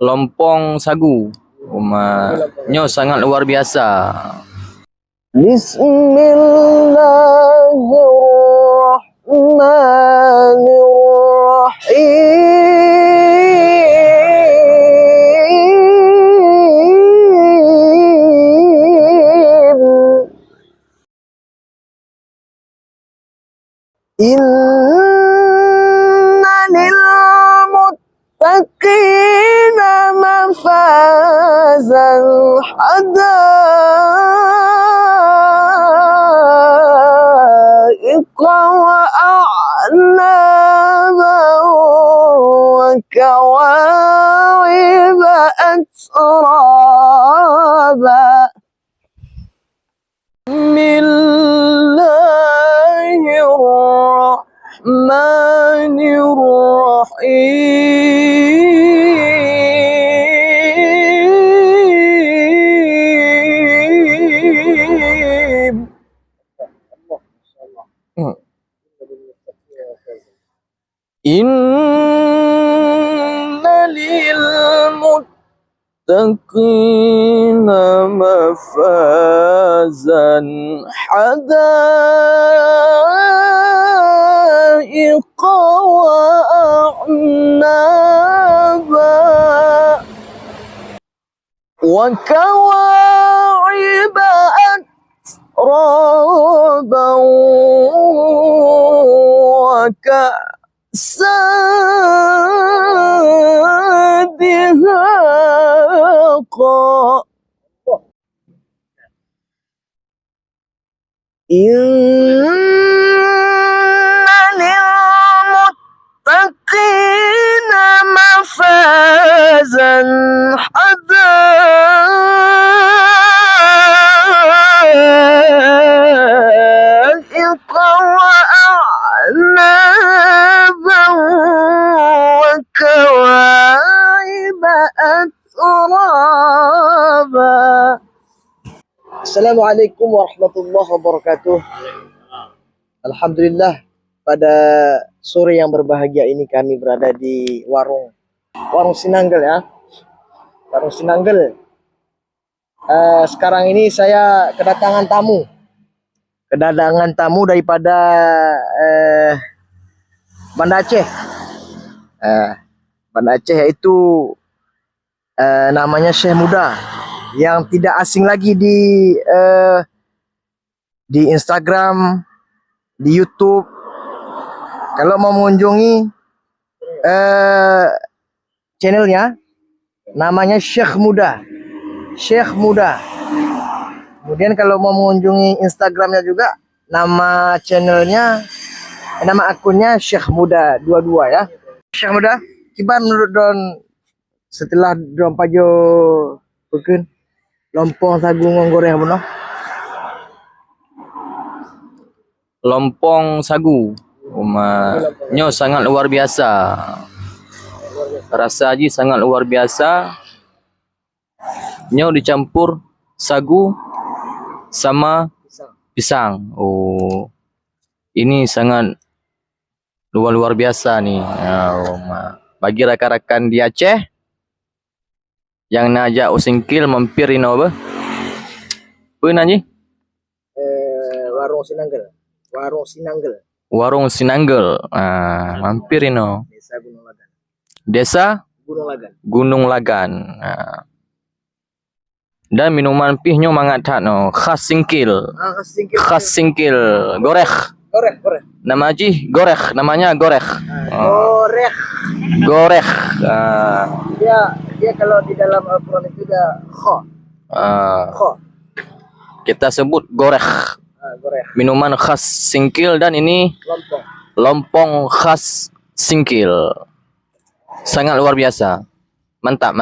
Lompong sagu. Nyo sangat luar biasa. Inna lil muttaqina mafazan hadaiqa wa a'naban wa kawa'iba atraba. Bismillahirrahmanirrahim. Inna lil muttaqina mafazan hadaiqa wa a'naba wa kawa'iba atraba wa ka'san dihaqa. Inna lil muttaqina mafazan hadaiqa wa a'naban wa kawa'iba atraba. Assalamualaikum warahmatullahi wabarakatuh. Alhamdulillah, pada sore yang berbahagia ini kami berada di warung Sinanggel ya. Warung Sinanggel. Sekarang ini saya kedatangan tamu daripada Banda Aceh. Banda Aceh yaitu namanya Syekh Muda, yang tidak asing lagi di Instagram, di YouTube. Kalau mau mengunjungi channelnya, namanya Syekh Muda. Kemudian kalau mau mengunjungi Instagramnya juga, nama channelnya, nama akunnya Syekh Muda 22 ya. Syekh Muda, kiban menurut Don setelah Don Pajo bikin lompong sagu goreng apa no? Lompong sagu. Nyo sangat luar biasa. Rasa aji sangat luar biasa. Nyo dicampur sagu sama pisang. Oh, ini sangat luar biasa nih. Bagi rakan-rakan di Aceh yang najak usingkil mampir ino apa? Pun aji? Warung Sinanggel. Mampir ino. Desa Gunung Lagan. Dan minuman pihnya mangat no, khas singkil. Khas singkil. Goreh. Nama aji goreh, namanya goreh. Goreh. Dia kalau di dalam Al-Quran itu dia kho. Kita sebut goreh. Minuman khas singkil, dan ini lompong khas singkil. Sangat luar biasa. Mantap.